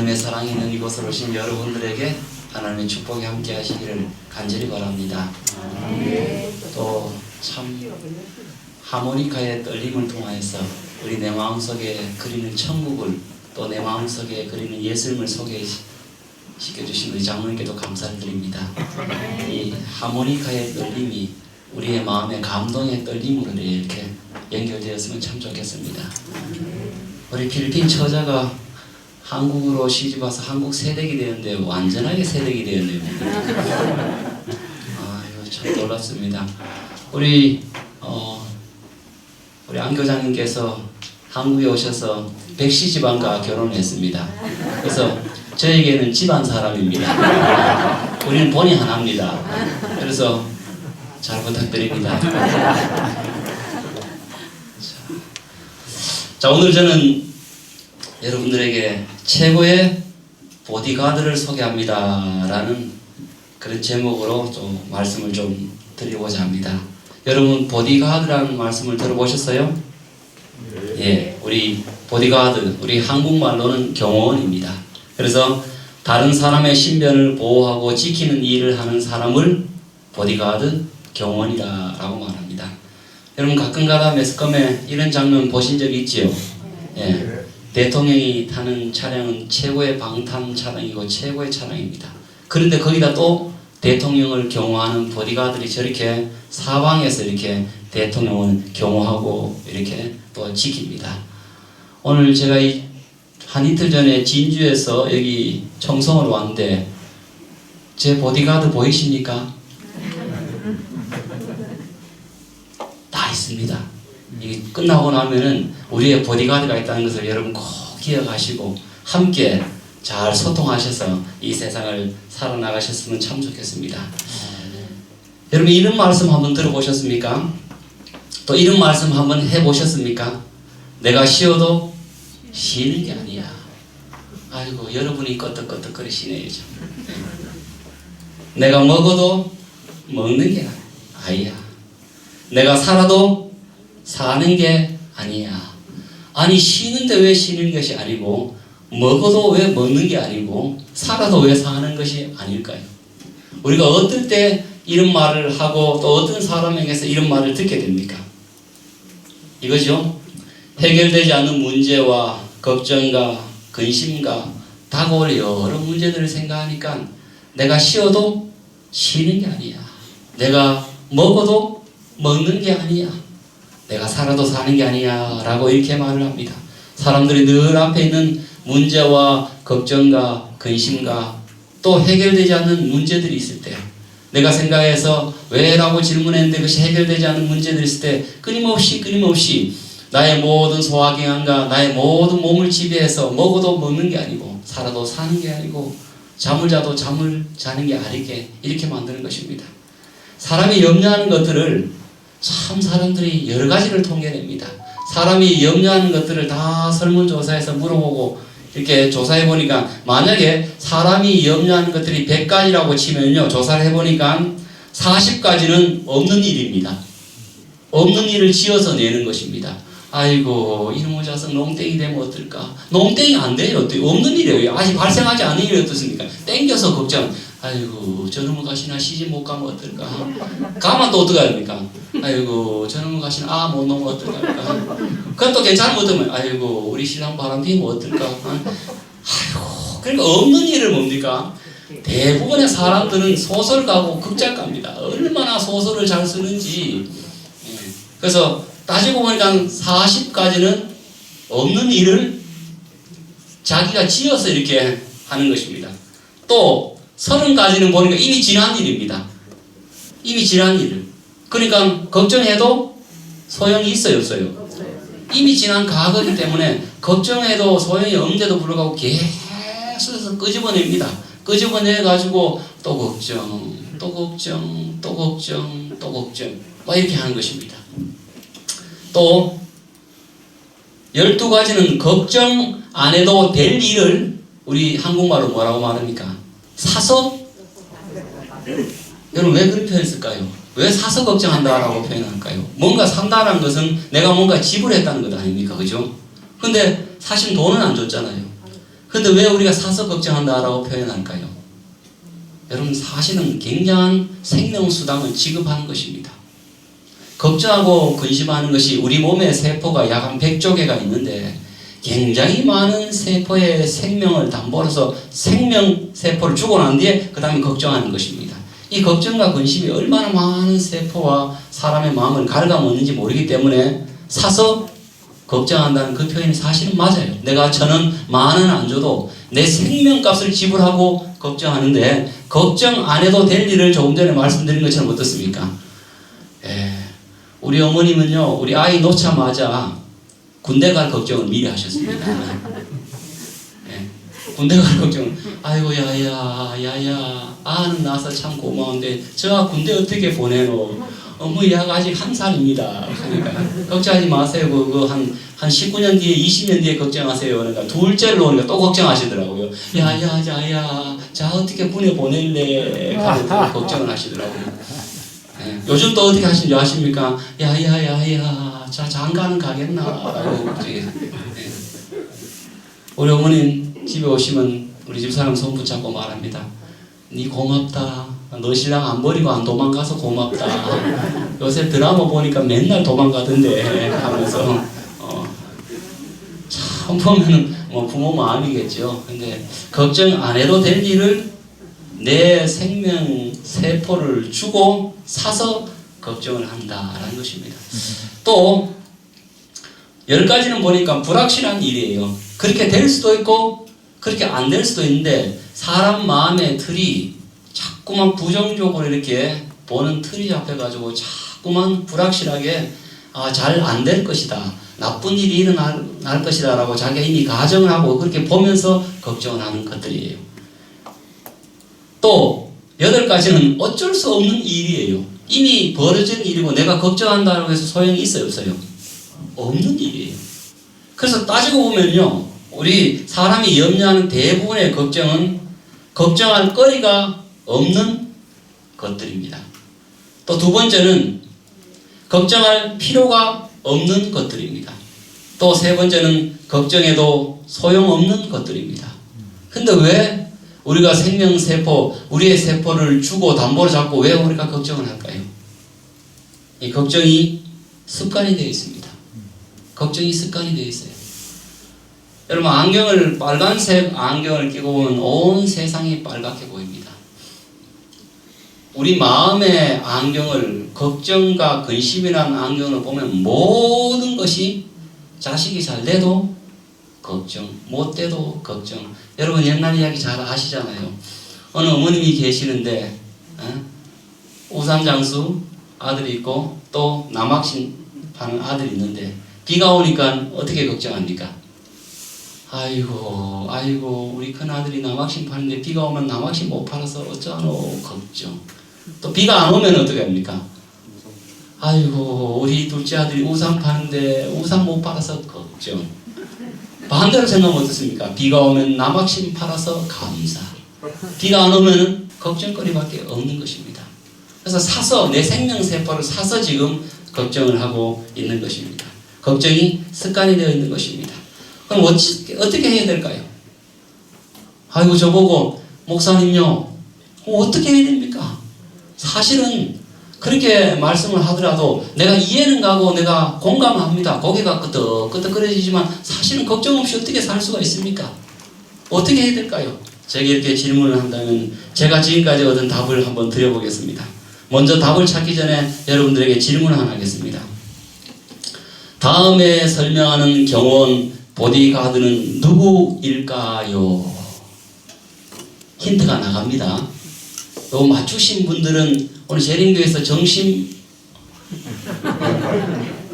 하나님의 사랑이 있는 이곳으로 오신 여러분들에게 하나님의 축복이 함께 하시기를 간절히 바랍니다. 또 참 하모니카의 떨림을 통하여서 우리 내 마음속에 그리는 천국을 또 내 마음속에 그리는 예수님을 소개시켜주신 우리 장로님께도 감사를 드립니다. 이 하모니카의 떨림이 우리의 마음의 감동의 떨림으로 이렇게 연결되었으면 참 좋겠습니다. 우리 필리핀 처자가 한국으로 시집와서 한국 세댁이 되었는데 완전하게 세댁이 되었네요. 이거 참 놀랐습니다. 우리 안 교장님께서 한국에 오셔서 백씨 집안과 결혼했습니다. 그래서 저에게는 집안 사람입니다. 우리는 본이 하나입니다. 그래서 잘 부탁드립니다. 자, 오늘 저는 여러분들에게 최고의 보디가드를 소개합니다 라는 그런 제목으로 좀 말씀을 좀 드리고자 합니다. 여러분 보디가드라는 말씀을 들어보셨어요? 예, 우리 보디가드, 우리 한국말로는 경호원입니다. 그래서 다른 사람의 신변을 보호하고 지키는 일을 하는 사람을 보디가드, 경호원이다 라고 말합니다. 여러분 가끔가다 매스컴에 이런 장면 보신 적 있지요? 예, 대통령이 타는 차량은 최고의 방탄 차량이고 최고의 차량입니다. 그런데 거기다 또 대통령을 경호하는 보디가드들이 저렇게 사방에서 이렇게 대통령을 경호하고 이렇게 또 지킵니다. 오늘 제가 한 이틀 전에 진주에서 여기 청송을 왔는데 제 보디가드 보이십니까? 다 있습니다. 이게 끝나고 나면은 우리의 보디가드가 있다는 것을 여러분 꼭 기억하시고 함께 잘 소통하셔서 이 세상을 살아나가셨으면 참 좋겠습니다. 여러분 이런 말씀 한번 들어보셨습니까? 또 이런 말씀 한번 해보셨습니까? 내가 쉬어도 쉬는 게 아니야. 아이고 여러분이 끄떡끄떡거리시네요. 내가 먹어도 먹는 게 아니야. 내가 살아도 사는 게 아니야. 아니 쉬는데 왜 쉬는 것이 아니고 먹어도 왜 먹는 게 아니고 살아도 왜 사는 것이 아닐까요? 우리가 어떨 때 이런 말을 하고 또 어떤 사람에게서 이런 말을 듣게 됩니까? 이거죠. 해결되지 않는 문제와 걱정과 근심과 다가올 여러 문제들을 생각하니까 내가 쉬어도 쉬는 게 아니야. 내가 먹어도 먹는 게 아니야. 내가 살아도 사는 게 아니야 라고 이렇게 말을 합니다. 사람들이 늘 앞에 있는 문제와 걱정과 근심과 또 해결되지 않는 문제들이 있을 때 내가 생각해서 왜? 라고 질문했는데 그것이 해결되지 않는 문제들이 있을 때 끊임없이 나의 모든 소화기관과 나의 모든 몸을 지배해서 먹어도 먹는 게 아니고 살아도 사는 게 아니고 잠을 자도 잠을 자는 게 아니게 이렇게 만드는 것입니다. 사람이 염려하는 것들을 참 사람들이 여러 가지를 통계냅니다. 사람이 염려하는 것들을 다 설문조사해서 물어보고 이렇게 조사해 보니까 만약에 사람이 염려하는 것들이 100가지라고 치면요 조사를 해보니까 40가지는 없는 일입니다. 없는 일을 지어서 내는 것입니다. 아이고 이놈의 자식 농땡이 되면 어떨까? 농땡이 안 돼요. 없는 일이에요. 아직 발생하지 않은 일이 어떻습니까? 땡겨서 걱정. 아이고 저놈의 가시나 시집 못 가면 어떨까? 가면 또 어떡해야 됩니까? 아이고 저놈의 가시나 못 놓으면 어떨까? 그건 또 괜찮으면 어떡하면 아이고 우리 신랑 바람 피면 어떨까? 아이고 그러니까 없는 일을 뭡니까? 대부분의 사람들은 소설가고 극작가입니다. 얼마나 소설을 잘 쓰는지. 그래서 따지고 보니까 40가지는 없는 일을 자기가 지어서 이렇게 하는 것입니다. 또 30가지는 보니까 이미 지난 일입니다. 이미 지난 일. 그러니까 걱정해도 소용이 있어요, 없어요? 이미 지난 과거이기 때문에 걱정해도 소용이 없는데도 불구하고 계속해서 끄집어냅니다. 끄집어내가지고 또 걱정, 또 걱정, 또 걱정, 또 걱정 막 이렇게 하는 것입니다. 또 12가지는 걱정 안 해도 될 일을 우리 한국말로 뭐라고 말합니까? 사서? 여러분 왜 그렇게 표현했을까요? 왜 사서 걱정한다라고 표현할까요? 뭔가 산다는 것은 내가 뭔가 지불했다는 것 아닙니까? 그죠? 근데 사실 돈은 안 줬잖아요. 근데 왜 우리가 사서 걱정한다라고 표현할까요? 여러분, 사실은 굉장한 생명수당을 지급하는 것입니다. 걱정하고 근심하는 것이 우리 몸의 세포가 약 한 100조 개가 있는데 굉장히 많은 세포의 생명을 담보로서 생명세포를 주고 난 뒤에 그 다음에 걱정하는 것입니다. 이 걱정과 근심이 얼마나 많은 세포와 사람의 마음을 갉아먹는지 모르기 때문에 사서 걱정한다는 그 표현이 사실은 맞아요. 내가 1,000원, 10,000원 안 줘도 내 생명값을 지불하고 걱정하는데 걱정 안 해도 될 일을 조금 전에 말씀드린 것처럼 어떻습니까? 우리 어머님은요, 우리 아이 놓자마자 군대 갈 걱정을 미리 하셨습니다. 군대 갈 걱정을, 아이고 야야 아는 낳아서 참 고마운데 저 군대 어떻게 보내노? 어머 야가 아직 1살입니다. 그러니까 걱정하지 마세요. 한 19년 뒤에 20년 뒤에 걱정하세요. 그러니까 둘째를 오니까 또 걱정하시더라고요. 야야 자 어떻게 보낼래? 하면서 걱정을 하시더라고요. 요즘 또 어떻게 하시는지 아십니까? 야야 자 장가는 가겠나? 라고 우리 어머님 집에 오시면 우리 집사람 손 붙잡고 말합니다. 니 고맙다. 너 신랑 안 버리고 안 도망가서 고맙다. 요새 드라마 보니까 맨날 도망가던데 하면서 참 보면은 뭐 부모 마음이겠죠. 근데 걱정 안 해도 될 일을 내 생명 세포를 주고 사서 걱정을 한다라는 것입니다. 또 10가지는 보니까 불확실한 일이에요. 그렇게 될 수도 있고 그렇게 안 될 수도 있는데 사람 마음의 틀이 자꾸만 부정적으로 이렇게 보는 틀이 잡혀가지고 자꾸만 불확실하게 잘 안 될 것이다. 나쁜 일이 일어날 것이다 라고 자기가 이미 가정을 하고 그렇게 보면서 걱정을 하는 것들이에요. 또 8가지는 어쩔 수 없는 일이에요. 이미 벌어진 일이고 내가 걱정한다고 해서 소용이 있어요 없어요? 없는 일이에요. 그래서 따지고 보면요, 우리 사람이 염려하는 대부분의 걱정은 걱정할 거리가 없는 것들입니다. 또 2번째는 걱정할 필요가 없는 것들입니다. 또 3번째는 걱정해도 소용없는 것들입니다. 근데 왜 우리가 생명세포, 우리의 세포를 주고 담보로 잡고 왜 우리가 걱정을 할까요? 이 걱정이 습관이 되어 있습니다. 걱정이 습관이 되어 있어요. 여러분, 빨간색 안경을 끼고 보면 온 세상이 빨갛게 보입니다. 우리 마음의 안경을, 걱정과 근심이라는 안경을 보면 모든 것이 자식이 잘 돼도 걱정, 못 돼도 걱정. 여러분 옛날 이야기 잘 아시잖아요. 어느 어머님이 계시는데 우삼장수 아들이 있고 또 남학신 파는 아들이 있는데 비가 오니까 어떻게 걱정합니까? 아이고 우리 큰아들이 남학신 파는데 비가 오면 남학신 못 팔아서 어쩌노 걱정. 또 비가 안 오면 어떻게 합니까? 아이고 우리 둘째 아들이 우산 파는데 우산 못 팔아서 걱정. 반대로 생각하면 어떻습니까? 비가 오면 남학신 팔아서 감사. 비가 안 오면 걱정거리밖에 없는 것입니다. 그래서 사서 내 생명세포를 사서 지금 걱정을 하고 있는 것입니다. 걱정이 습관이 되어 있는 것입니다. 그럼 어떻게 해야 될까요? 아이고 저보고 목사님요 어떻게 해야 됩니까? 사실은 그렇게 말씀을 하더라도 내가 이해는 가고 내가 공감합니다. 고개가 끄덕끄덕거리지만 사실은 걱정 없이 어떻게 살 수가 있습니까? 어떻게 해야 될까요? 제가 이렇게 질문을 한다면 제가 지금까지 얻은 답을 한번 드려보겠습니다. 먼저 답을 찾기 전에 여러분들에게 질문을 하나 하겠습니다. 다음에 설명하는 경원 보디가드는 누구일까요? 힌트가 나갑니다. 요 맞추신 분들은 오늘 재림교에서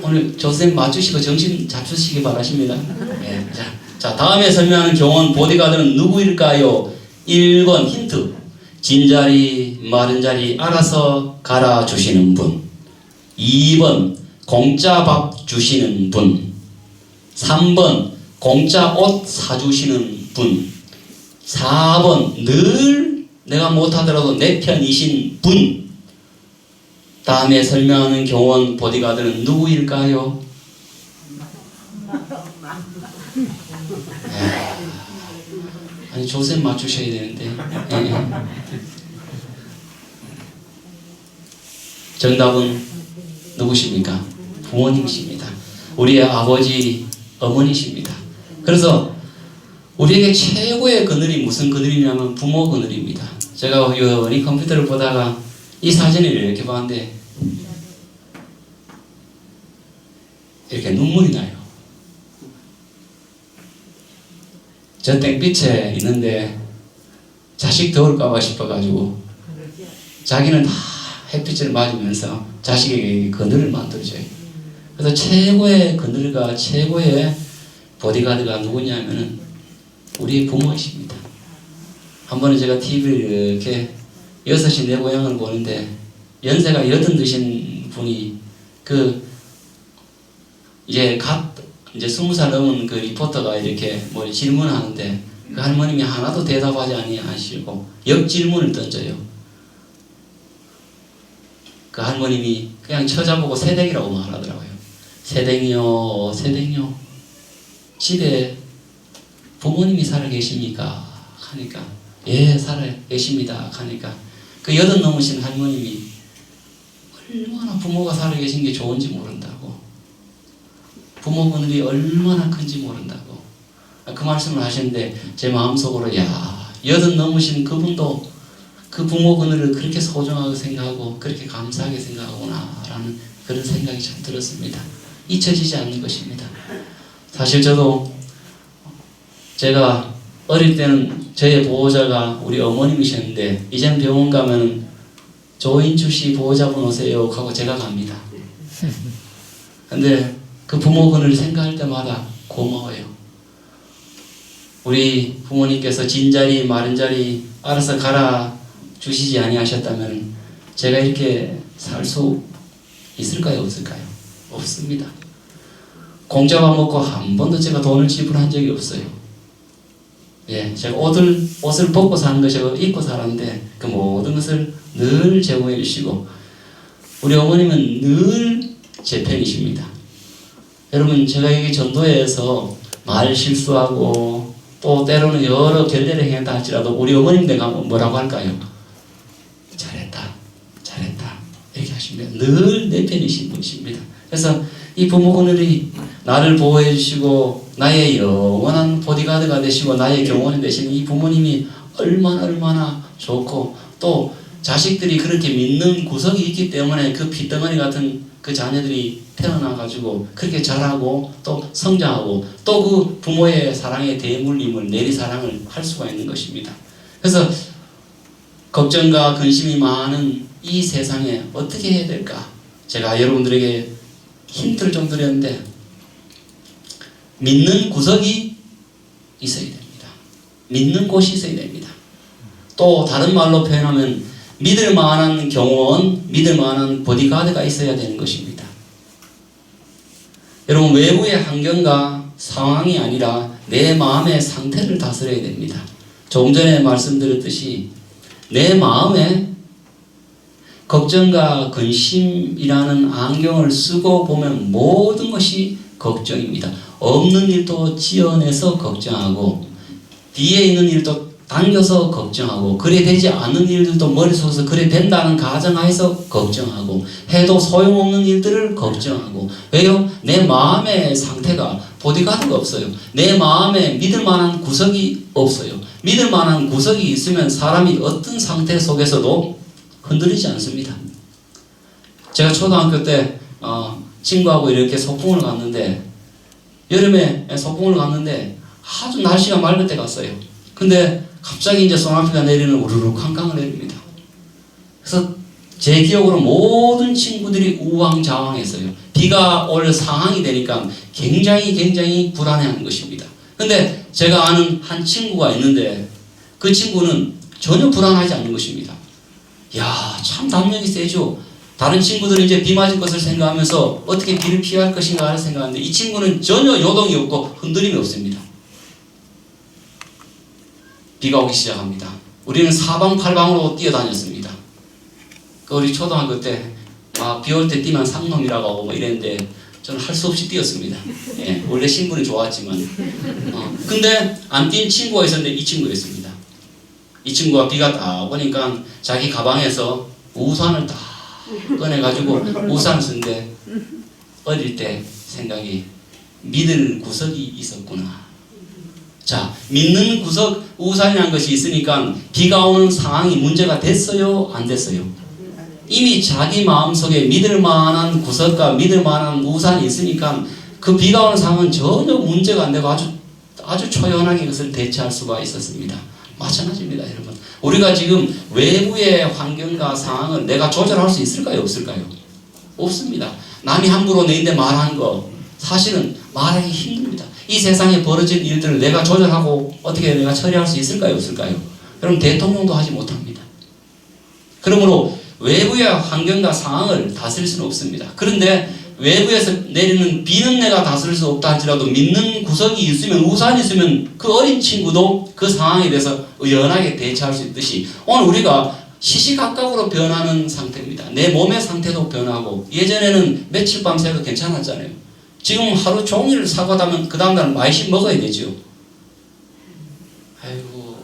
오늘 조쌤 맞추시고 정신 잡수시기 바라십니다. 네. 자, 다음에 설명하는 경원 보디가드는 누구일까요? 1번 힌트. 진자리 마른 자리 알아서 갈아주시는 분. 2번 공짜 밥 주시는 분. 3번 공짜 옷 사주시는 분. 4번 늘 내가 못하더라도 내 편이신 분. 다음에 설명하는 경원 보디가드는 누구일까요? 아니 조셉 맞추셔야 되는데. 예. 정답은 누구십니까? 부모님이십니다. 우리의 아버지, 어머니십니다. 그래서 우리에게 최고의 그늘이 무슨 그늘이냐면 부모 그늘입니다. 제가 우연히 컴퓨터를 보다가 이 사진을 이렇게 봤는데 이렇게 눈물이 나요. 저 땡빛에 있는데 자식 더울까봐 싶어가지고 자기는 다 햇빛을 맞으면서 자식에게 그늘을 만들어줘요. 그래서 최고의 그늘과 최고의 보디가드가 누구냐면은 우리 부모이십니다. 한 번은 제가 TV를 이렇게 6시 내 고향을 보는데 연세가 80 드신 분이 이제 20살 넘은 그 리포터가 이렇게 뭐 질문을 하는데 그 할머님이 하나도 대답하지 아니하시고 역질문을 던져요. 그 할머님이 그냥 쳐다보고 새댁이라고 말하더라고요. 새댁이요, 새댁이요. 집에 부모님이 살아 계십니까? 하니까 예, 살아 계십니다. 하니까 그 80 넘으신 할머님이 얼마나 부모가 살아 계신 게 좋은지 모른다고. 부모 그늘이 얼마나 큰지 모른다고. 그 말씀을 하시는데 제 마음속으로 야, 80 넘으신 그분도 그 부모 그늘을 그렇게 소중하게 생각하고 그렇게 감사하게 생각하구나 라는 그런 생각이 참 들었습니다. 잊혀지지 않는 것입니다. 사실 저도 제가 어릴 때는 저의 보호자가 우리 어머님이셨는데 이제는 병원 가면 조인주 씨 보호자분 오세요 하고 제가 갑니다. 근데 그 부모 그늘을 생각할 때마다 고마워요. 우리 부모님께서 진자리 마른자리 알아서 갈아 주시지 아니하셨다면 제가 이렇게 살 수 있을까요? 없을까요? 없습니다. 공짜밥 먹고 한 번도 제가 돈을 지불한 적이 없어요. 예, 제가 옷을 벗고 사는 것이 입고 살았는데 그 모든 것을 늘 제공해 주시고 우리 어머님은 늘 제 편이십니다. 여러분 제가 여기 전도회에서 말 실수하고 또 때로는 여러 결례를 행했다 할지라도 우리 어머님 내가 뭐라고 할까요? 잘했다 이렇게 하시면 늘 내 편이신 분이십니다. 그래서 이 부모 그늘이 나를 보호해 주시고 나의 영원한 보디가드가 되시고 나의 경원이 되시는 이 부모님이 얼마나 좋고 또 자식들이 그렇게 믿는 구석이 있기 때문에 그 핏덩어리 같은 그 자녀들이 태어나가지고 그렇게 자라고 또 성장하고 또 그 부모의 사랑의 대물림을 내리사랑을 할 수가 있는 것입니다. 그래서 걱정과 근심이 많은 이 세상에 어떻게 해야 될까? 제가 여러분들에게 힌트를 좀 드렸는데 믿는 구석이 있어야 됩니다. 믿는 곳이 있어야 됩니다. 또 다른 말로 표현하면 믿을 만한 경호원, 믿을 만한 보디가드가 있어야 되는 것입니다. 여러분 외부의 환경과 상황이 아니라 내 마음의 상태를 다스려야 됩니다. 조금 전에 말씀드렸듯이 내 마음에 걱정과 근심이라는 안경을 쓰고 보면 모든 것이 걱정입니다. 없는 일도 지어내서 걱정하고 뒤에 있는 일도 당겨서 걱정하고 그래 되지 않는 일들도 머릿속에서 그래 된다는 가정하에서 걱정하고 해도 소용없는 일들을 걱정하고 왜요? 내 마음의 상태가 보디가드가 없어요. 내 마음에 믿을 만한 구석이 없어요. 믿을 만한 구석이 있으면 사람이 어떤 상태 속에서도 흔들리지 않습니다. 제가 초등학교 때 친구하고 이렇게 소풍을 갔는데 여름에 소풍을 갔는데 아주 날씨가 맑을 때 갔어요. 근데 갑자기 이제 소나기가 내리는 우르르 캄캄을 내립니다. 그래서 제 기억으로 모든 친구들이 우왕좌왕했어요. 비가 올 상황이 되니까 굉장히 불안해하는 것입니다. 근데 제가 아는 한 친구가 있는데 그 친구는 전혀 불안하지 않는 것입니다. 야, 참 담력이 세죠. 다른 친구들은 이제 비 맞을 것을 생각하면서 어떻게 비를 피할 것인가 생각하는데 이 친구는 전혀 요동이 없고 흔들림이 없습니다. 비가 오기 시작합니다. 우리는 사방팔방으로 뛰어다녔습니다. 우리 초등학교 때 비 올 때 뛰면 상놈이라고 하고 뭐 이랬는데 저는 할 수 없이 뛰었습니다. 예, 원래 신분이 좋았지만. 근데 안 뛴 친구가 있었는데 이 친구였습니다. 이 친구가 비가 딱 오니까 자기 가방에서 우산을 딱 꺼내가지고 우산을 쓰는데 어릴 때 생각이 믿을 구석이 있었구나. 자, 믿는 구석, 우산이라는 것이 있으니까 비가 오는 상황이 문제가 됐어요? 안 됐어요? 이미 자기 마음속에 믿을 만한 구석과 믿을 만한 우산이 있으니까 그 비가 오는 상황은 전혀 문제가 안 되고 아주 초연하게 그것을 대처할 수가 있었습니다. 마찬가지입니다, 여러분. 우리가 지금 외부의 환경과 상황을 내가 조절할 수 있을까요? 없을까요? 없습니다. 남이 함부로 내인데 말하는 거 사실은 말하기 힘듭니다. 이 세상에 벌어진 일들을 내가 조절하고 어떻게 내가 처리할 수 있을까요? 없을까요? 그럼 대통령도 하지 못합니다. 그러므로 외부의 환경과 상황을 다스릴 수는 없습니다. 그런데 외부에서 내리는 비는 내가 다스릴 수 없다 할지라도 믿는 구석이 있으면, 우산이 있으면 그 어린 친구도 그 상황에 대해서 의연하게 대처할 수 있듯이 오늘 우리가 시시각각으로 변하는 상태입니다. 내 몸의 상태도 변하고, 예전에는 며칠 밤 새도 괜찮았잖아요. 지금 하루 종일 사고하면 그 다음날 많이씩 먹어야 되죠. 아이고,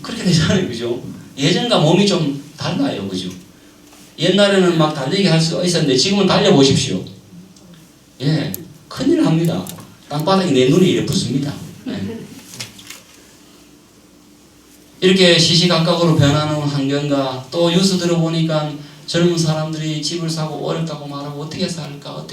그렇게 되잖아요. 그죠? 예전과 몸이 좀 달라요. 그죠? 옛날에는 막 달리기 할 수 있었는데 지금은 달려보십시오. 예, 큰일 납니다. 땅바닥에 내 눈이 이래 붙습니다. 예. 이렇게 시시각각으로 변하는 환경과 또 뉴스 들어보니까 젊은 사람들이 집을 사고 어렵다고 말하고 어떻게 살까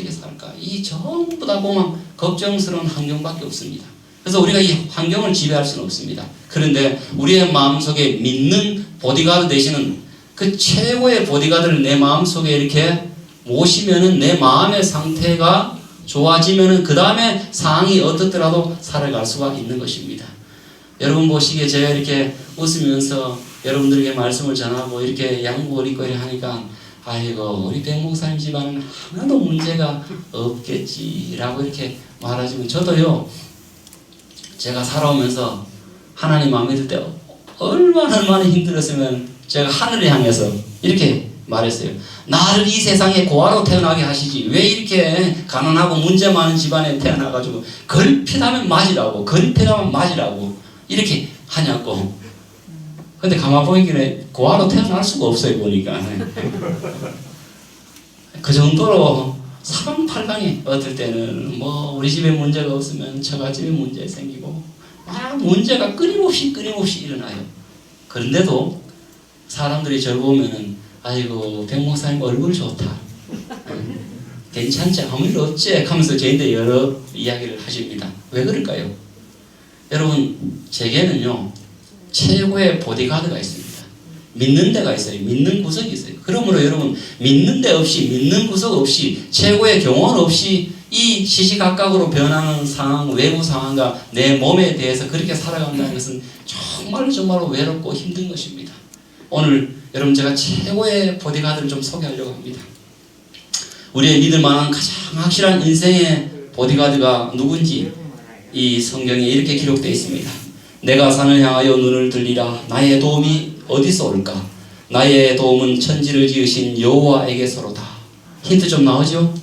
이 전부 다 보면 걱정스러운 환경밖에 없습니다. 그래서 우리가 이 환경을 지배할 수는 없습니다. 그런데 우리의 마음속에 믿는 보디가드 되시는 그 최고의 보디가드를 내 마음속에 이렇게 모시면은 내 마음의 상태가 좋아지면은 그 다음에 상황이 어떻더라도 살아갈 수가 있는 것입니다. 여러분 보시기에 제가 이렇게 웃으면서 여러분들에게 말씀을 전하고 이렇게 양복을 입고 이렇게 하니까 아이고 우리 백 목사님 집안은 하나도 문제가 없겠지라고 이렇게 말하지만 저도요 제가 살아오면서 하나님 마음에 들 때 얼마나 힘들었으면 제가 하늘을 향해서 이렇게 말했어요. 나를 이 세상에 고아로 태어나게 하시지 왜 이렇게 가난하고 문제 많은 집안에 태어나가지고 걸핏하면 맞으라고 이렇게 하냐고. 근데 가만 보기에는 고아로 태어날 수가 없어요. 보니까 그 정도로 사방팔방에 어떨 때는 뭐 우리 집에 문제가 없으면 처갓집에 문제 생기고 막 문제가 끊임없이 일어나요. 그런데도 사람들이 저를 보면은 아이고 백 목사님 얼굴 좋다, 괜찮지, 아무 일 없지 하면서 저한테 여러 이야기를 하십니다. 왜 그럴까요? 여러분 제게는요 최고의 보디가드가 있습니다. 믿는 데가 있어요. 믿는 구석이 있어요. 그러므로 여러분 믿는 데 없이, 믿는 구석 없이, 최고의 경험 없이 이 시시각각으로 변하는 상황, 외부 상황과 내 몸에 대해서 그렇게 살아간다는 것은 정말로 외롭고 힘든 것입니다. 오늘 여러분 제가 최고의 보디가드를 좀 소개하려고 합니다. 우리의 믿을 만한 가장 확실한 인생의 보디가드가 누군지 이 성경에 이렇게 기록되어 있습니다. 내가 산을 향하여 눈을 들리라. 나의 도움이 어디서 올까? 나의 도움은 천지를 지으신 여호와에게서로다. 힌트 좀 나오죠?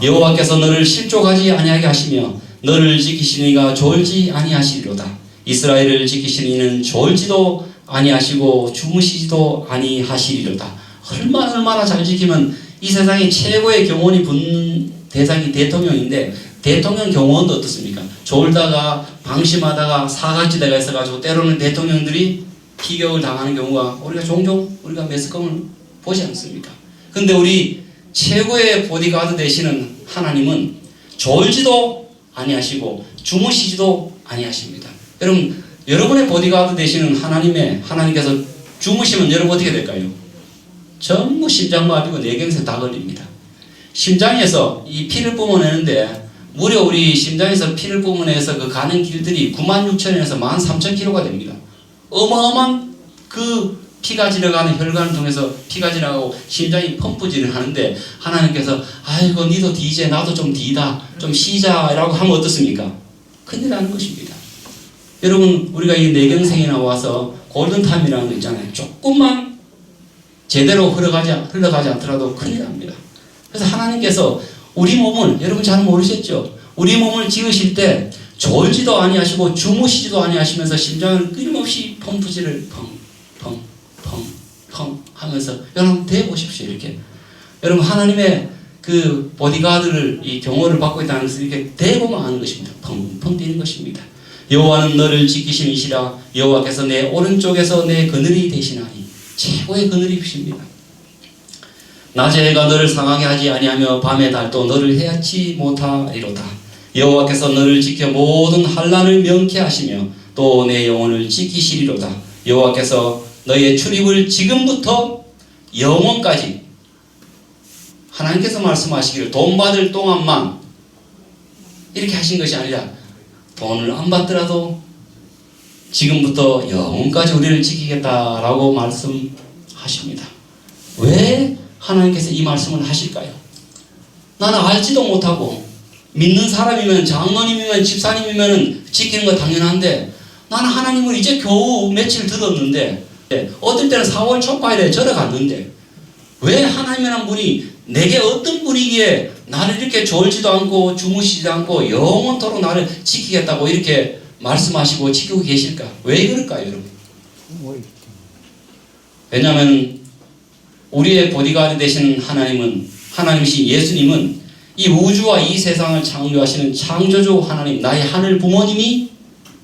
여호와께서 너를 실족하지 아니하게 하시며 너를 지키시는 이가 졸지 아니하시리로다. 이스라엘을 지키시는 이는 졸지도 아니하시고 주무시지도 아니하시리로다. 얼마나 잘 지키면 이 세상에 최고의 경원이 붙는 대상이 대통령인데 대통령 경호원도 어떻습니까? 졸다가 방심하다가 사각지대가 있어가지고 때로는 대통령들이 피격을 당하는 경우가 우리가 종종 우리가 매스컴을 보지 않습니까? 근데 우리 최고의 보디가드 되시는 하나님은 졸지도 아니하시고 주무시지도 아니하십니다. 여러분의 보디가드 되시는 하나님께서 주무시면 여러분 어떻게 될까요? 전부 심장마비고 뇌경색 다 걸립니다. 심장에서 이 피를 뿜어내는데 무려 우리 심장에서 피를 뿜어내서 그 가는 길들이 96,000에서 13,000km가 됩니다. 어마어마한 그 피가 지나가는 혈관을 통해서 피가 지나가고 심장이 펌프질을 하는데 하나님께서 아이고 니도 디제 나도 좀 디다 좀 쉬자라고 하면 어떻습니까? 큰일 나는 것입니다. 여러분 우리가 이 뇌경색이 나와서 골든타임이라는 거 있잖아요. 조금만 제대로 흘러가지 않더라도 큰일 납니다. 그래서 하나님께서 우리 몸을 여러분 잘 모르셨죠? 우리 몸을 지으실 때 졸지도 아니하시고 주무시지도 아니하시면서 심장을 끊임없이 펌프질을 펑 하면서 여러분 대보십시오. 이렇게 여러분 하나님의 그 보디가드를 이 경호를 받고 있다는 것을 이렇게 대보만 하는 것입니다. 펑펑 뛰는 것입니다. 여호와는 너를 지키심이시라. 여호와께서 내 오른쪽에서 내 그늘이 되시나니. 최고의 그늘이십니다. 낮에 해가 너를 상하게 하지 아니하며 밤에 달도 너를 해하지 못하리로다. 여호와께서 너를 지켜 모든 환난을 명케 하시며 또 내 영혼을 지키시리로다. 여호와께서 너의 출입을 지금부터 영원까지, 하나님께서 말씀하시기를 돈 받을 동안만 이렇게 하신 것이 아니라 돈을 안 받더라도 지금부터 영원까지 우리를 지키겠다라고 말씀하십니다. 왜 하나님께서 이 말씀을 하실까요? 나는 알지도 못하고 믿는 사람이면 장로님이면 집사님이면 지키는 거 당연한데 나는 하나님을 이제 겨우 며칠 들었는데 어떨 때는 4월 초파일에 절에 갔는데 왜 하나님이라는 분이 내게 어떤 분위기에 나를 이렇게 졸지도 않고 주무시지도 않고 영원토록 나를 지키겠다고 이렇게 말씀하시고 지키고 계실까? 왜 그럴까요, 여러분? 왜냐하면 우리의 보디가드 되신 하나님이신 예수님은 이 우주와 이 세상을 창조하시는 창조주 하나님, 나의 하늘 부모님이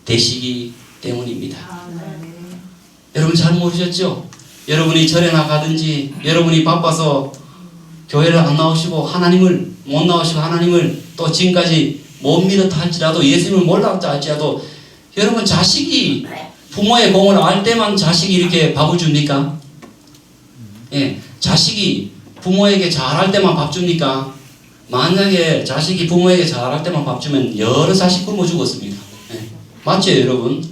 되시기 때문입니다. 여러분 잘 모르셨죠? 여러분이 절에 나가든지 여러분이 바빠서 교회를 안 나오시고 하나님을 못 나오시고 하나님을 또 지금까지 못 믿었다 할지라도 예수님을 몰랐다 할지라도 여러분 자식이 부모의 공을 알 때만 자식이 이렇게 밥을 줍니까? 예, 자식이 부모에게 잘할 때만 밥 줍니까? 만약에 자식이 부모에게 잘할 때만 밥 주면 여러 자식 굶어 죽었습니다. 예, 맞죠 여러분?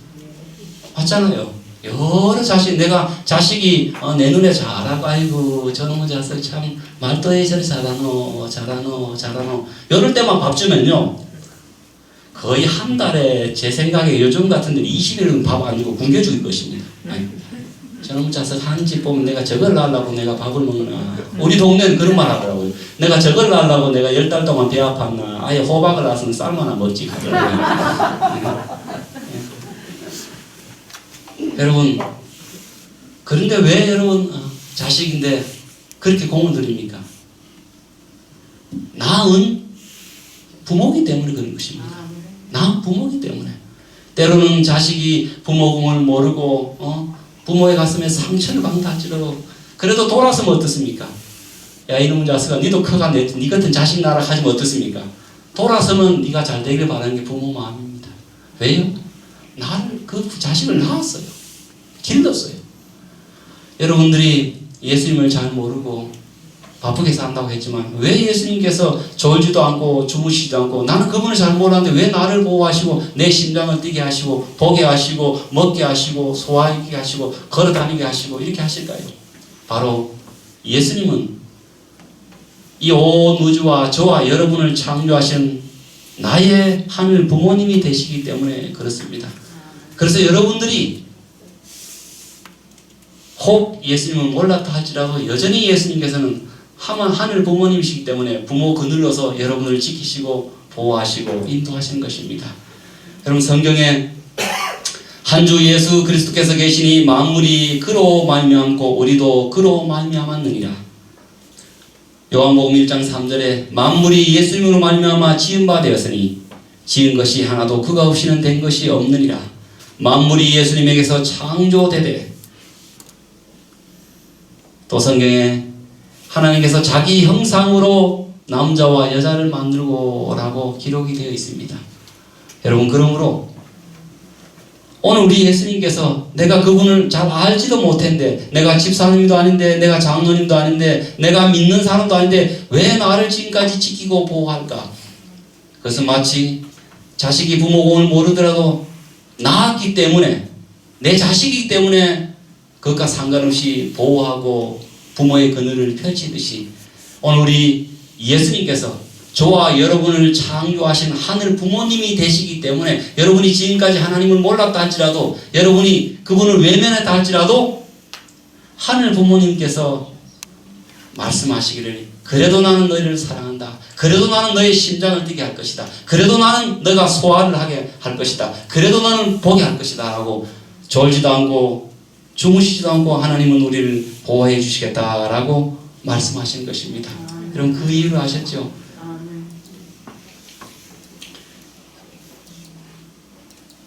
맞잖아요. 여러 자식, 내가 자식이 내 눈에 잘하고 아이고 저놈의 자식 참 말도 예전에 잘하노 이럴 때만 밥 주면요 거의 한 달에 제 생각에 요즘 같은 데 20일은 밥 안 주고 굶겨 죽일 것입니다. 저놈의 자식 한 집 보면 내가 저걸 낳으려고 내가 밥을 먹나. 우리 동네는 그런 말 하더라고요. 내가 저걸 낳으려고 내가 10달 동안 배 아팠나. 아예 호박을 낳았으면 쌀만나 먹지 하더라고요. 여러분 그런데 왜 여러분 자식인데 그렇게 공을 들입니까? 낳은 부모이기 때문에 그런 것입니다. 낳은 부모이기 때문에 때로는 자식이 부모 공을 모르고 부모의 가슴에 상처를 받는다 할지라도 그래도 돌아서면 어떻습니까? 야 이놈의 자식아 니도 커가 네 같은 자식 낳으라 하지면 어떻습니까? 돌아서면 네가 잘 되길 바라는 게 부모 마음입니다. 왜요? 나를 그 자식을 낳았어요. 길렀어요. 여러분들이 예수님을 잘 모르고 바쁘게 산다고 했지만 왜 예수님께서 졸지도 않고 주무시지도 않고 나는 그분을 잘 몰랐는데 왜 나를 보호하시고 내 심장을 뛰게 하시고 보게 하시고 먹게 하시고 소화하게 하시고 걸어다니게 하시고 이렇게 하실까요? 바로 예수님은 이 온 우주와 저와 여러분을 창조하신 나의 하늘 부모님이 되시기 때문에 그렇습니다. 그래서 여러분들이 혹 예수님을 몰랐다 할지라도 여전히 예수님께서는 하늘 부모님이시기 때문에 부모 그늘로서 여러분을 지키시고 보호하시고 인도하시는 것입니다. 여러분 성경에 한 주 예수 그리스도께서 계시니 만물이 그로 말미암고 우리도 그로 말미암았느니라. 요한복음 1장 3절에 만물이 예수님으로 말미암아 지은 바 되었으니 지은 것이 하나도 그가 없이는 된 것이 없느니라. 만물이 예수님에게서 창조되되 또 성경에 하나님께서 자기 형상으로 남자와 여자를 만들고 라고 기록이 되어 있습니다. 여러분 그러므로 오늘 우리 예수님께서 내가 그분을 잘 알지도 못했는데 내가 집사님도 아닌데 내가 장로님도 아닌데 내가 믿는 사람도 아닌데 왜 나를 지금까지 지키고 보호할까? 그것은 마치 자식이 부모 공을 모르더라도 낳았기 때문에 내 자식이기 때문에 그것과 상관없이 보호하고 부모의 그늘을 펼치듯이 오늘 우리 예수님께서 저와 여러분을 창조하신 하늘 부모님이 되시기 때문에 여러분이 지금까지 하나님을 몰랐다 할지라도 여러분이 그분을 외면했다 할지라도 하늘 부모님께서 말씀하시기를 그래도 나는 너희를 사랑한다. 그래도 나는 너의 심장을 뛰게 할 것이다. 그래도 나는 너가 소화를 하게 할 것이다. 그래도 나는 보게 할 것이다 라고 졸지도 않고 주무시지도 않고 하나님은 우리를 보호해 주시겠다라고 말씀하신 것입니다. 여러분 그 이유를 아셨죠?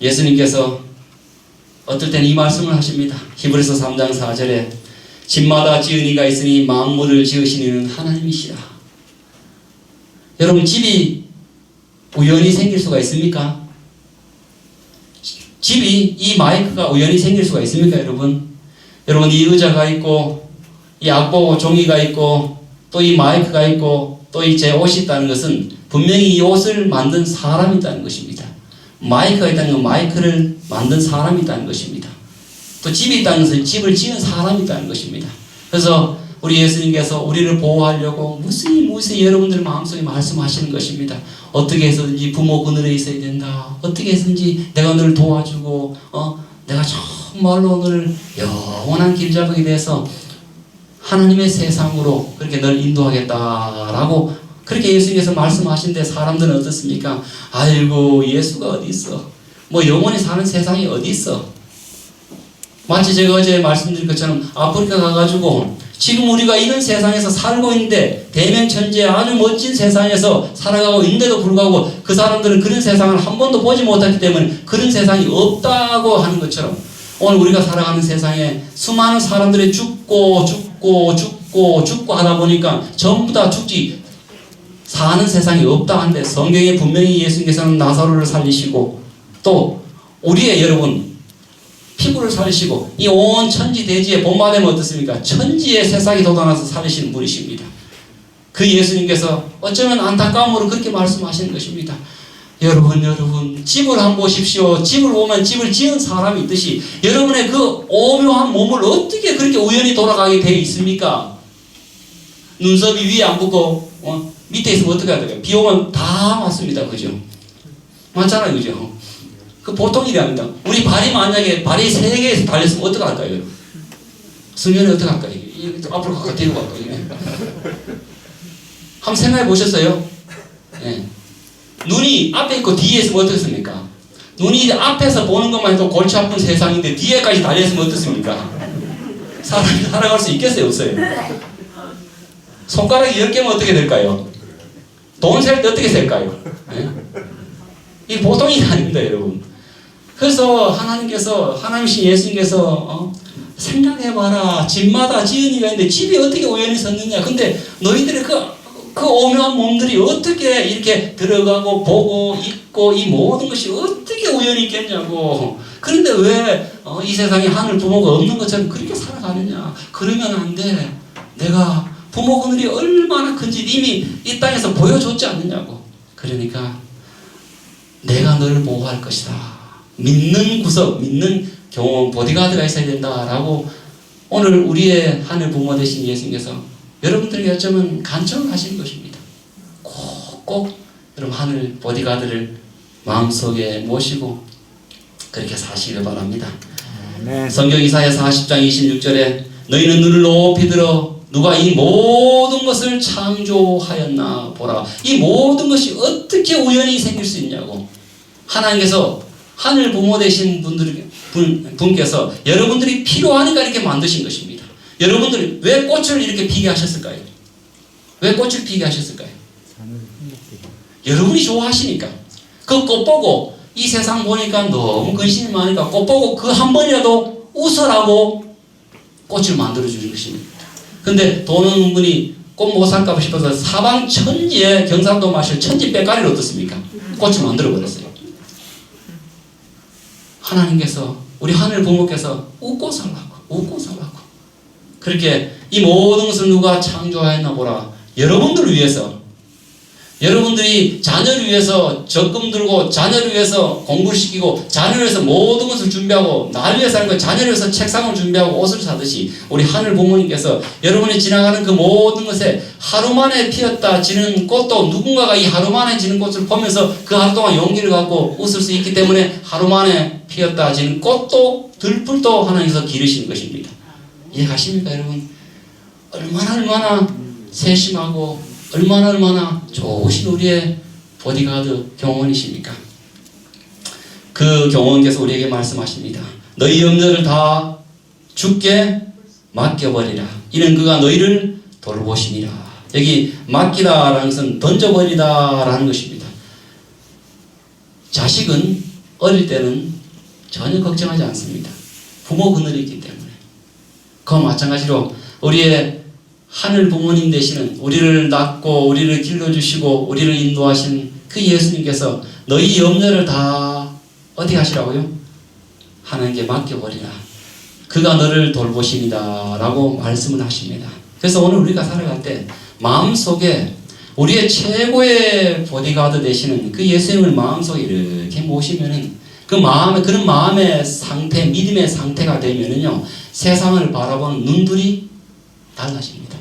예수님께서 어떨 때는 이 말씀을 하십니다. 히브리서 3장 4절에 집마다 지은 이가 있으니 만물을 지으신 이는 하나님이시라. 여러분 집이 우연히 생길 수가 있습니까? 집이 이 마이크가 우연히 생길 수가 있습니까 여러분? 여러분 이 의자가 있고 이 악보 종이가 있고 또 이 마이크가 있고 또 이 제 옷이 있다는 것은 분명히 이 옷을 만든 사람이 있다는 것입니다. 마이크가 있다는 건 마이크를 만든 사람이 있다는 것입니다. 또 집이 있다는 것은 집을 지은 사람이 있다는 것입니다. 그래서 우리 예수님께서 우리를 보호하려고 무수히 여러분들 마음속에 말씀하시는 것입니다. 어떻게 해서든지 부모 그늘에 있어야 된다. 어떻게 해서든지 내가 너를 도와주고 내가 정말로 너를 영원한 길잡이에 대해서 하나님의 세상으로 그렇게 널 인도하겠다라고 그렇게 예수님께서 말씀하신데 사람들은 어떻습니까? 아이고 예수가 어디 있어? 뭐 영원히 사는 세상이 어디 있어? 마치 제가 어제 말씀드린 것처럼 아프리카 가가지고 지금 우리가 이런 세상에서 살고 있는데 대면천지의 아주 멋진 세상에서 살아가고 있는데도 불구하고 그 사람들은 그런 세상을 한 번도 보지 못했기 때문에 그런 세상이 없다고 하는 것처럼 오늘 우리가 살아가는 세상에 수많은 사람들이 죽고 하다 보니까 전부 다 죽지 사는 세상이 없다 하는데 성경에 분명히 예수님께서는 나사로를 살리시고 또 우리의 여러분 피부를 살리시고 이 온 천지 대지에 본만 되면 어떻습니까? 천지의 새싹이 돋아나서 살리시는 분이십니다. 그 예수님께서 어쩌면 안타까움으로 그렇게 말씀하시는 것입니다. 여러분 집을 한번 보십시오. 집을 보면 집을 지은 사람이 있듯이 여러분의 그 오묘한 몸을 어떻게 그렇게 우연히 돌아가게 되어 있습니까? 눈썹이 위에 안 붙고 밑에 있으면 어떻게 해야 돼요? 비 오면 다 맞습니다. 그죠? 맞잖아요. 그죠? 그 보통 일이 아닙니다. 우리 발이 만약에 발이 3개에서 달렸으면 어떡할까요? 여러분? 승현이 어떡할까요? 앞으로 가까이 데리고 갈까요? 한번 생각해 보셨어요? 네. 눈이 앞에 있고 뒤에 있으면 어떻습니까? 눈이 앞에서 보는 것만 해도 골치 아픈 세상인데 뒤에까지 달렸으면 어떻습니까? 사람이 살아갈 수 있겠어요? 없어요? 손가락이 10개면 어떻게 될까요? 돈 셀 때 어떻게 셀까요? 네? 이게 보통 일이 아닙니다, 여러분. 그래서 하나님이신 예수님께서 생각해봐라. 집마다 지은 이가 있는데 집이 어떻게 우연히 섰느냐. 근데 너희들의 그 오묘한 몸들이 어떻게 이렇게 들어가고 보고 있고 이 모든 것이 어떻게 우연히 있겠냐고. 그런데 왜 이 세상에 하늘 부모가 없는 것처럼 그렇게 살아가느냐. 그러면 안 돼. 내가 부모 그늘이 얼마나 큰지 이미 이 땅에서 보여줬지 않느냐고. 그러니까 내가 너를 보호할 것이다. 믿는 구석, 믿는 경험, 보디가드가 있어야 된다라고 오늘 우리의 하늘 부모 되신 예수님께서 여러분들에게 어쩌면 간청을 하시는 것입니다. 꼭 여러분 하늘 보디가드를 마음속에 모시고 그렇게 사시길 바랍니다. 네. 성경 이사야 40장 26절에 너희는 눈을 높이 들어 누가 이 모든 것을 창조하였나 보라. 이 모든 것이 어떻게 우연히 생길 수 있냐고. 하나님께서 하늘 부모 되신 분께서 여러분들이 필요하니까 이렇게 만드신 것입니다. 여러분들이 왜 꽃을 이렇게 피게 하셨을까요? 왜 꽃을 피게 하셨을까요? 여러분이 좋아하시니까. 그 꽃 보고 이 세상 보니까 너무 근심이 많으니까 꽃 보고 그 한 번이라도 웃으라고 꽃을 만들어 주신 것입니다. 근데 돈 없는 분이 꽃 못 살까 싶어서 사방 천지에 경상도 마실 천지 빼가리를 어떻습니까? 꽃을 만들어 버렸어요. 하나님께서 우리 하늘 부모께서 웃고 살라고 그렇게 이 모든 것을 누가 창조하였나 보라. 여러분들을 위해서 여러분들이 자녀를 위해서 적금 들고 자녀를 위해서 공부를 시키고 자녀를 위해서 모든 것을 준비하고 나를 위해서 하는 거 자녀를 위해서 책상을 준비하고 옷을 사듯이 우리 하늘 부모님께서 여러분이 지나가는 그 모든 것에 하루 만에 피었다 지는 꽃도 누군가가 이 하루 만에 지는 꽃을 보면서 그 하루 동안 용기를 갖고 웃을 수 있기 때문에 하루 만에 피었다 지는 꽃도 들풀도 하나님께서 기르시는 것입니다. 이해가십니까 여러분? 얼마나 세심하고 얼마나 좋으신 우리의 보디가드 경호원이십니까? 그 경호원께서 우리에게 말씀하십니다. 너희 염려를 다 주께 맡겨버리라. 이는 그가 너희를 돌보심이라. 여기 맡기다라는 것은 던져버리다라는 것입니다. 자식은 어릴 때는 전혀 걱정하지 않습니다. 부모 그늘이 있기 때문에. 그와 마찬가지로 우리의 하늘 부모님 되시는, 우리를 낳고 우리를 길러주시고 우리를 인도하신 그 예수님께서 너희 염려를 다 어떻게 하시라고요? 하나님께 맡겨버리라. 그가 너를 돌보십니다 라고 말씀을 하십니다. 그래서 오늘 우리가 살아갈 때 마음속에 우리의 최고의 보디가드 되시는 그 예수님을 마음속에 이렇게 모시면은 그런 마음의 상태, 믿음의 상태가 되면은요, 세상을 바라보는 눈들이 달라집니다.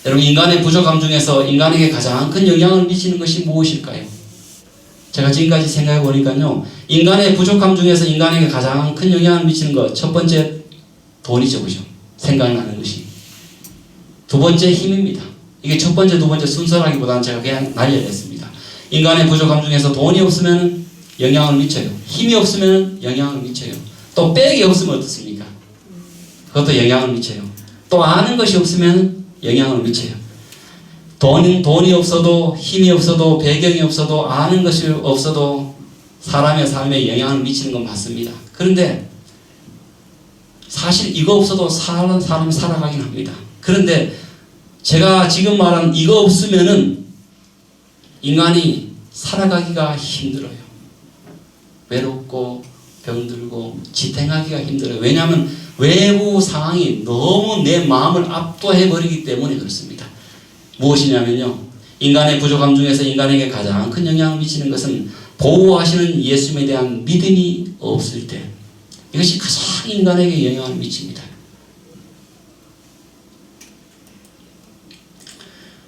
여러분, 인간의 부족함 중에서 인간에게 가장 큰 영향을 미치는 것이 무엇일까요? 제가 지금까지 생각해 보니까요, 인간의 부족함 중에서 인간에게 가장 큰 영향을 미치는 것, 첫 번째 돈이죠, 그죠? 생각나는 것이. 두 번째 힘입니다. 이게 첫 번째, 두 번째 순서라기보다는 제가 그냥 날려냈습니다. 인간의 부족함 중에서 돈이 없으면 영향을 미쳐요. 힘이 없으면 영향을 미쳐요. 또 백이 없으면 어떻습니까? 그것도 영향을 미쳐요. 또 아는 것이 없으면 영향을 미쳐요. 돈이 없어도, 힘이 없어도, 배경이 없어도, 아는 것이 없어도 사람의 삶에 영향을 미치는 건 맞습니다. 그런데 사실 이거 없어도 사람이 살아가긴 합니다. 그런데 제가 지금 말한 이거 없으면은 인간이 살아가기가 힘들어요. 외롭고 병들고 지탱하기가 힘들어요. 왜냐하면 외부 상황이 너무 내 마음을 압도해버리기 때문에 그렇습니다. 무엇이냐면요, 인간의 부족함 중에서 인간에게 가장 큰 영향을 미치는 것은 보호하시는 예수님에 대한 믿음이 없을 때, 이것이 가장 인간에게 영향을 미칩니다.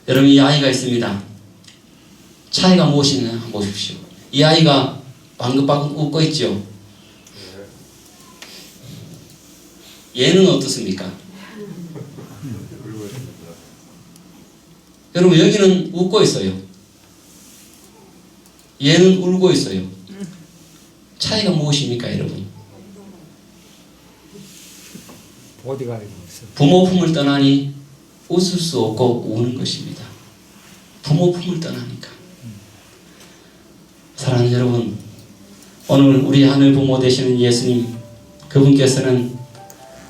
여러분, 이 아이가 있습니다. 차이가 무엇이냐 한번 보십시오. 이 아이가 방긋방긋 웃고 있죠. 얘는 어떻습니까? 여러분, 여기는 웃고 있어요. 얘는 울고 있어요. 차이가 무엇입니까, 여러분? 부모 품을 떠나니 웃을 수 없고 우는 것입니다. 부모 품을 떠나니까. 사랑하는 여러분, 오늘 우리 하늘 부모 되시는 예수님, 그분께서는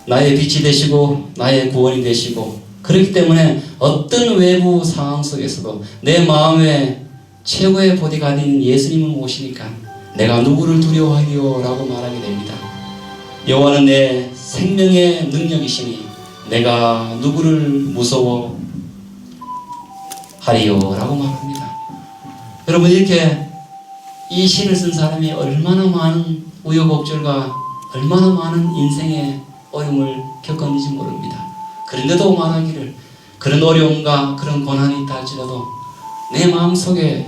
나의 빛이 되시고 나의 구원이 되시고, 그렇기 때문에 어떤 외부 상황 속에서도 내 마음에 최고의 보디가드인 예수님을 모시니까 내가 누구를 두려워하리요 라고 말하게 됩니다. 여호와는 내 생명의 능력이시니 내가 누구를 무서워하리요 라고 말합니다. 여러분, 이렇게 이 시를 쓴 사람이 얼마나 많은 우여곡절과 얼마나 많은 인생의 어려움을 겪었는지 모릅니다. 그런데도 말하기를, 그런 어려움과 그런 고난이 있다 할지라도 내 마음속에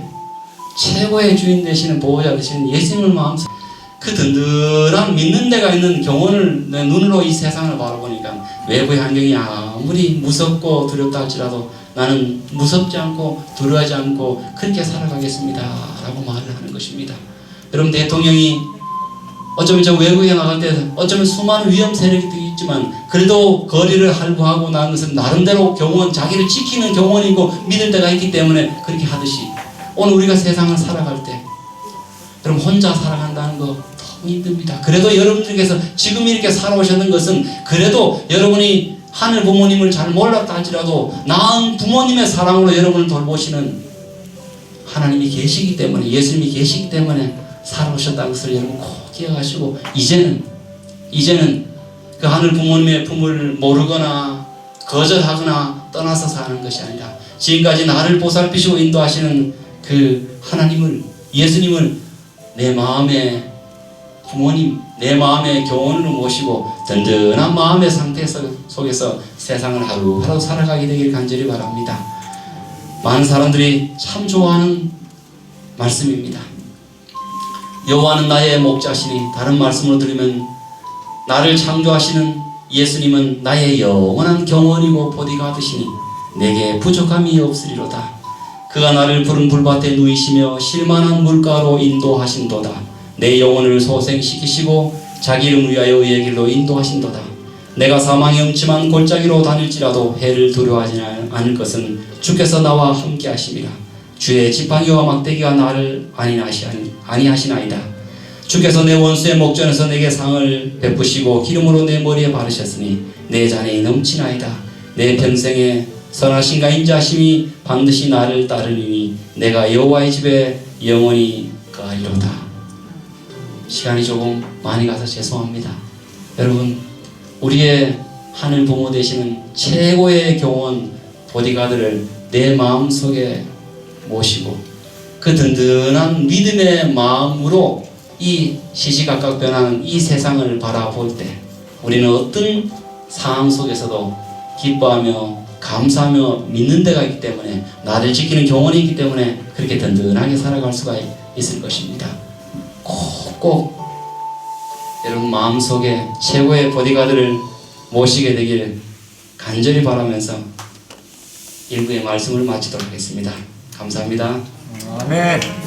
최고의 주인 되시는 보호자 되시는 예수님을 마음속에, 그 든든한 믿는 데가 있는 경원을 내 눈으로 이 세상을 바라보니까 외부의 환경이 아무리 무섭고 두렵다 할지라도 나는 무섭지 않고 두려워하지 않고 그렇게 살아가겠습니다 라고 말을 하는 것입니다. 여러분, 대통령이 어쩌면 저 외국에 나갈 때 어쩌면 수많은 위험 세력이 있지만 그래도 거리를 할부하고 나는 것은 나름대로 경원, 자기를 지키는 경원이고 믿을 때가 있기 때문에 그렇게 하듯이, 오늘 우리가 세상을 살아갈 때 여러분, 혼자 살아간다는 거 너무 힘듭니다. 그래도 여러분들께서 지금 이렇게 살아오셨는 것은 그래도 여러분이 하늘 부모님을 잘 몰랐다 할지라도 낳은 부모님의 사랑으로 여러분을 돌보시는 하나님이 계시기 때문에, 예수님이 계시기 때문에 살아오셨다는 것을 여러분 꼭 기억하시고, 이제는 그 하늘 부모님의 품을 모르거나 거절하거나 떠나서 사는 것이 아니라 지금까지 나를 보살피시고 인도하시는 그 하나님을, 예수님을 내 마음의 부모님, 내 마음의 교원으로 모시고 든든한 마음의 상태 속에서 세상을 하루하루 살아가게 되길 간절히 바랍니다. 많은 사람들이 참 좋아하는 말씀입니다. 여호와는 나의 목자시니, 다른 말씀으로 들으면 나를 창조하시는 예수님은 나의 영원한 경원이고 보디가드시니 내게 부족함이 없으리로다. 그가 나를 푸른 불밭에 누이시며 실만한 물가로 인도하신도다. 내 영혼을 소생시키시고 자기 이름을 위하여 의의 길로 인도하신도다. 내가 사망의 음침한 골짜기로 다닐지라도 해를 두려워하지 않을 것은 주께서 나와 함께 하심이라. 주의 지팡이와 막대기가 나를 안위하시나이다. 주께서 내 원수의 목전에서 내게 상을 베푸시고 기름으로 내 머리에 바르셨으니 내 잔이 넘치나이다. 내 평생에 선하신가 인자하심이 반드시 나를 따르리니 내가 여호와의 집에 영원히 거하리로다. 시간이 조금 많이 가서 죄송합니다. 여러분, 우리의 하늘 부모 되시는 최고의 교원 보디가드를 내 마음속에 모시고 그 든든한 믿음의 마음으로 이 시시각각 변하는 이 세상을 바라볼 때 우리는 어떤 상황 속에서도 기뻐하며 감사하며 믿는 데가 있기 때문에, 나를 지키는 경원이 있기 때문에 그렇게 든든하게 살아갈 수가 있을 것입니다. 꼭 여러분 마음속에 최고의 보디가드를 모시게 되길 간절히 바라면서 일부의 말씀을 마치도록 하겠습니다. 감사합니다. 아멘.